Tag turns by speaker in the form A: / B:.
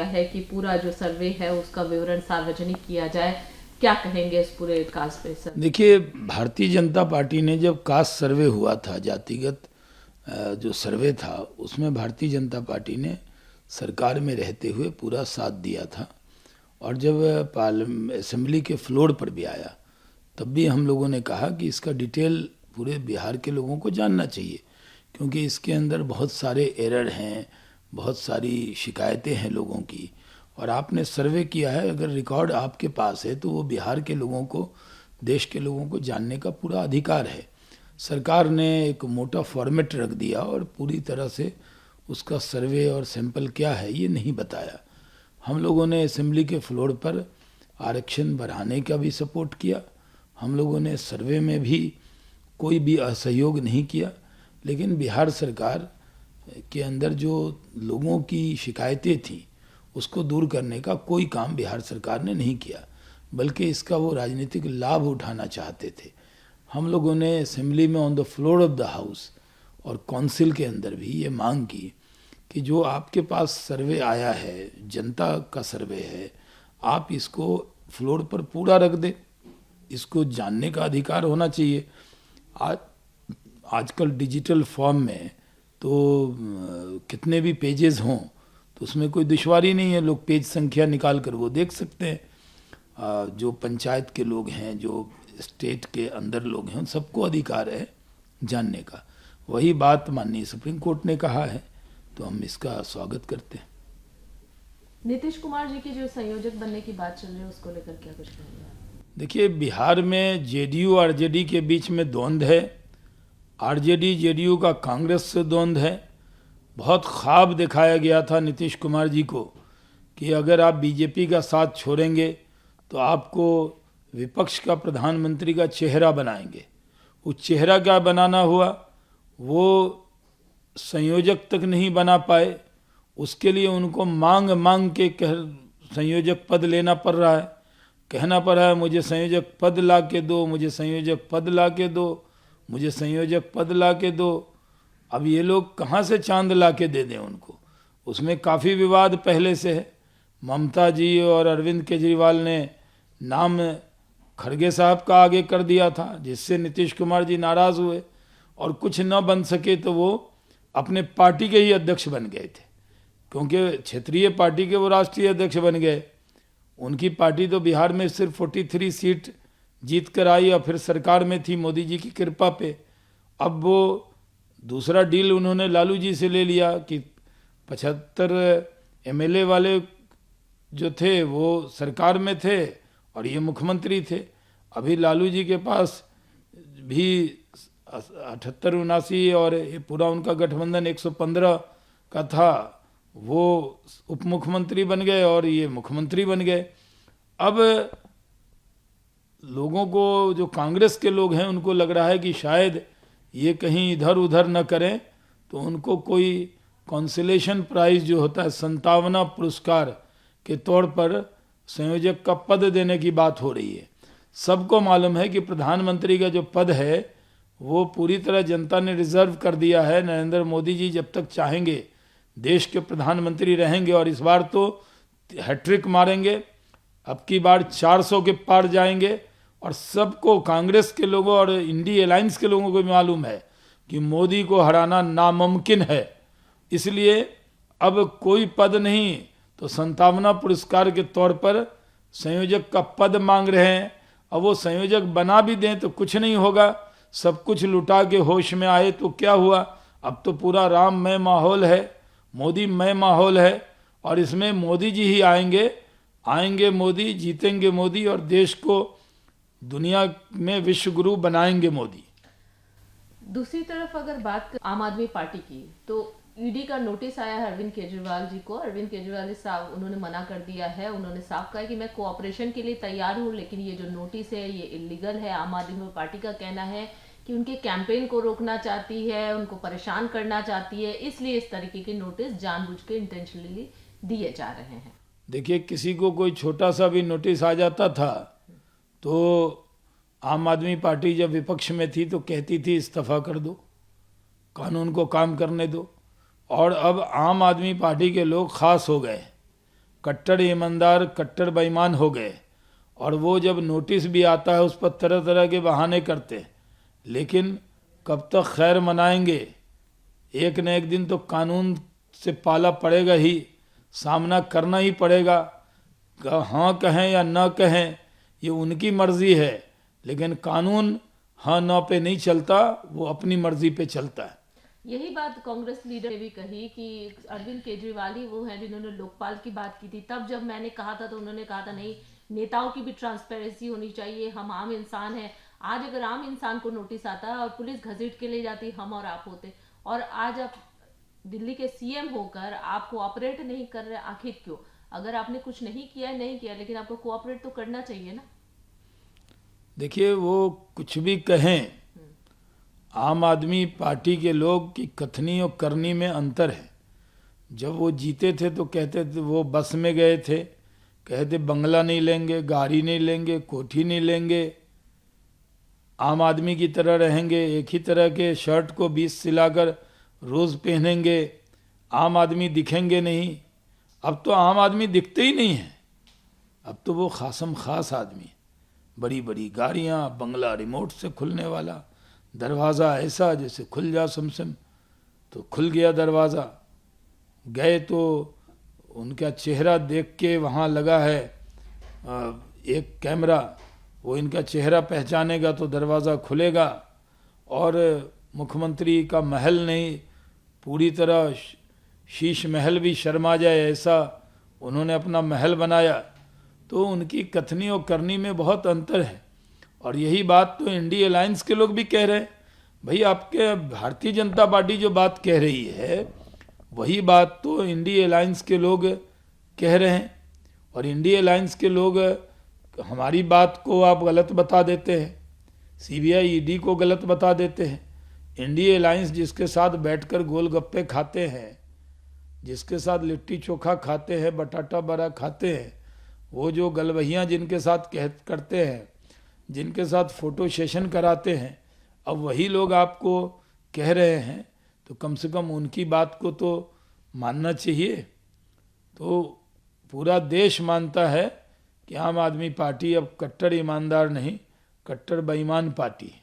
A: गया है कि पूरा जो सर्वे है उसका विवरण सार्वजनिक किया जाए। क्या कहेंगे इस पूरे कास्ट पे सर?
B: देखिए, भारतीय जनता पार्टी ने जब कास्ट सर्वे हुआ था, जातिगत जो सर्वे था, उसमें भारतीय जनता पार्टी ने सरकार में रहते हुए पूरा साथ दिया था। और जब असेंबली के फ्लोर पर भी आया तब भी हम लोगों ने कहा कि इसका डिटेल पूरे बिहार के लोगों को जानना चाहिए, क्योंकि इसके अंदर बहुत सारे एरर हैं, बहुत सारी शिकायतें हैं लोगों की। और आपने सर्वे किया है, अगर रिकॉर्ड आपके पास है तो वो बिहार के लोगों को, देश के लोगों को जानने का पूरा अधिकार है। सरकार ने एक मोटा फॉर्मेट रख दिया और पूरी तरह से उसका सर्वे और सैंपल क्या है ये नहीं बताया। हम लोगों ने असेंबली के फ्लोर पर आरक्षण बढ़ाने का भी सपोर्ट किया, हम लोगों ने सर्वे में भी कोई भी असहयोग नहीं किया। लेकिन बिहार सरकार के अंदर जो लोगों की शिकायतें थी उसको दूर करने का कोई काम बिहार सरकार ने नहीं किया, बल्कि इसका वो राजनीतिक लाभ उठाना चाहते थे। हम लोगों ने असेंबली में on the floor of the house और काउंसिल के अंदर भी ये मांग की कि जो आपके पास सर्वे आया है, जनता का सर्वे है, आप इसको फ्लोर पर पूरा रख दे, इसको जानने का अधिकार होना चाहिए। आज आजकल डिजिटल फॉर्म में तो कितने भी पेजेस हों तो उसमें कोई दुश्वारी नहीं है, लोग पेज संख्या निकाल कर वो देख सकते हैं। जो पंचायत के लोग हैं, जो स्टेट के अंदर लोग हैं, उन सबको अधिकार है जानने का। वही बात माननीय सुप्रीम कोर्ट ने कहा है, तो हम इसका स्वागत करते हैं।
A: नीतीश कुमार जी की जो संयोजक बनने की बात चल रही है उसको लेकर क्या कुछ कहेंगे?
B: देखिए, बिहार में जेडीयू आरजेडी के बीच में द्वंद्व है, आरजेडी जेडीयू का कांग्रेस से द्वंद्व है। बहुत ख्वाब दिखाया गया था नीतीश कुमार जी को कि अगर आप बीजेपी का साथ छोड़ेंगे तो आपको विपक्ष का प्रधानमंत्री का चेहरा बनाएंगे। वो चेहरा क्या बनाना हुआ, वो संयोजक तक नहीं बना पाए। उसके लिए उनको मांग मांग के संयोजक पद लेना पड़ रहा है, कहना पड़ रहा है मुझे संयोजक पद ला के दो, मुझे संयोजक पद ला के दो, मुझे संयोजक पद ला के दो। अब ये लोग कहाँ से चांद ला के दे दें उनको? उसमें काफ़ी विवाद पहले से है। ममता जी और अरविंद केजरीवाल ने नाम खड़गे साहब का आगे कर दिया था, जिससे नीतीश कुमार जी नाराज़ हुए और कुछ न बन सके तो वो अपने पार्टी के ही अध्यक्ष बन गए थे, क्योंकि क्षेत्रीय पार्टी के वो राष्ट्रीय अध्यक्ष बन गए। उनकी पार्टी तो बिहार में सिर्फ 43 सीट जीत कर आई और फिर सरकार में थी मोदी जी की कृपा पे। अब वो दूसरा डील उन्होंने लालू जी से ले लिया कि 75 एमएलए वाले जो थे वो सरकार में थे और ये मुख्यमंत्री थे। अभी लालू जी के पास भी 78 79 और ये पूरा उनका गठबंधन 115 का था, वो उप मुख्यमंत्री बन गए और ये मुख्यमंत्री बन गए। अब लोगों को, जो कांग्रेस के लोग हैं, उनको लग रहा है कि शायद ये कहीं इधर उधर न करें, तो उनको कोई कॉन्सोलेशन प्राइज जो होता है, संतावना पुरस्कार के तौर पर संयोजक का पद देने की बात हो रही है। सबको मालूम है कि प्रधानमंत्री का जो पद है वो पूरी तरह जनता ने रिजर्व कर दिया है। नरेंद्र मोदी जी जब तक चाहेंगे देश के प्रधानमंत्री रहेंगे और इस बार तो हैट्रिक मारेंगे, अब की बार 400 के पार जाएंगे। और सबको, कांग्रेस के लोगों और इंडी अलायंस के लोगों को मालूम है कि मोदी को हराना नामुमकिन है। इसलिए अब कोई पद नहीं तो संतावना पुरस्कार के तौर पर संयोजक का पद मांग रहे हैं। अब वो संयोजक बना भी दें तो कुछ नहीं होगा, सब कुछ लुटा के होश में आए तो क्या हुआ? अब तो पूरा राममय माहौल है, मोदी मय माहौल है और इसमें मोदी जी ही आएंगे मोदी, जीतेंगे मोदी और देश को दुनिया में विश्व गुरु बनाएंगे मोदी।
A: दूसरी तरफ अगर बात कर आम आदमी पार्टी की, तो ईडी का नोटिस आया है अरविंद केजरीवाल जी को। अरविंद केजरीवाल जी साहब उन्होंने मना कर दिया है, उन्होंने साफ कहा कि मैं कोऑपरेशन के लिए तैयार हूं, लेकिन ये जो नोटिस है ये इलीगल है। आम आदमी पार्टी का कहना है कि उनके कैंपेन को रोकना चाहती है, उनको परेशान करना चाहती है, इसलिए इस तरीके के नोटिस जानबूझ के इंटेंशनली दिए जा रहे हैं।
B: देखिए, किसी को कोई छोटा सा भी नोटिस आ जाता था तो आम आदमी पार्टी जब विपक्ष में थी तो कहती थी इस्तीफा कर दो, कानून को काम करने दो। और अब आम आदमी पार्टी के लोग खास हो गए, कट्टर ईमानदार कट्टर बेईमान हो गए। और वो जब नोटिस भी आता है उस पर तरह तरह के बहाने करते हैं, लेकिन कब तक खैर मनाएंगे। एक न एक दिन तो कानून से पाला पड़ेगा ही, सामना करना ही पड़ेगा। हाँ कहें या न कहें ये उनकी मर्जी है, लेकिन कानून हाँ न पे नहीं चलता, वो अपनी मर्जी पे चलता है।
A: यही बात कांग्रेस लीडर ने भी कही कि अरविंद केजरीवाल ही वो हैं जिन्होंने लोकपाल की बात की थी। तब जब मैंने कहा था तो उन्होंने कहा था नहीं, नेताओं की भी ट्रांसपेरेंसी होनी चाहिए, हम आम इंसान हैं। आज अगर आम इंसान को नोटिस आता है और पुलिस घसीट के ले जाती, हम और आप होते, और आज आप दिल्ली के सीएम होकर आप कोऑपरेट नहीं कर रहे, आखिर क्यों? अगर आपने कुछ नहीं किया है नहीं किया, लेकिन आपको कोऑपरेट तो करना चाहिए ना।
B: देखिए, वो कुछ भी कहें, आम आदमी पार्टी के लोग की कथनी और करनी में अंतर है। जब वो जीते थे तो कहते थे, वो बस में गए थे, कहते बंगला नहीं लेंगे, गाड़ी नहीं लेंगे, कोठी नहीं लेंगे, आम आदमी की तरह रहेंगे, एक ही तरह के शर्ट को 20 सिलाकर रोज़ पहनेंगे, आम आदमी दिखेंगे नहीं। अब तो आम आदमी दिखते ही नहीं है, अब तो वो खासम खास आदमी, बड़ी बड़ी गाड़ियाँ, बंगला रिमोट से खुलने वाला, दरवाज़ा ऐसा जैसे खुल जा समसम, तो खुल गया दरवाज़ा। गए तो उनका चेहरा देख के वहाँ लगा है एक कैमरा, वो इनका चेहरा पहचानेगा तो दरवाज़ा खुलेगा। और मुख्यमंत्री का महल नहीं, पूरी तरह शीश महल भी शर्मा जाए ऐसा उन्होंने अपना महल बनाया। तो उनकी कथनी और करनी में बहुत अंतर है। और यही बात तो इंडिया अलायंस के लोग भी कह रहे हैं। भाई, आपके भारतीय जनता पार्टी जो बात कह रही है वही बात तो इंडिया अलायंस के लोग कह रहे हैं, और इंडिया अलायंस के लोग हमारी बात को आप गलत बता देते हैं, सीबीआई ईडी को गलत बता देते हैं। इंडिया अलायंस जिसके साथ बैठकर गोलगप्पे खाते हैं, जिसके साथ लिट्टी चोखा खाते हैं, बटाटा बड़ा खाते हैं, वो जो गलवहियाँ जिनके साथ करते हैं, जिनके साथ फोटो सेशन कराते हैं, अब वही लोग आपको कह रहे हैं, तो कम से कम उनकी बात को तो मानना चाहिए। तो पूरा देश मानता है कि आम आदमी पार्टी अब कट्टर ईमानदार नहीं, कट्टर बेईमान पार्टी है।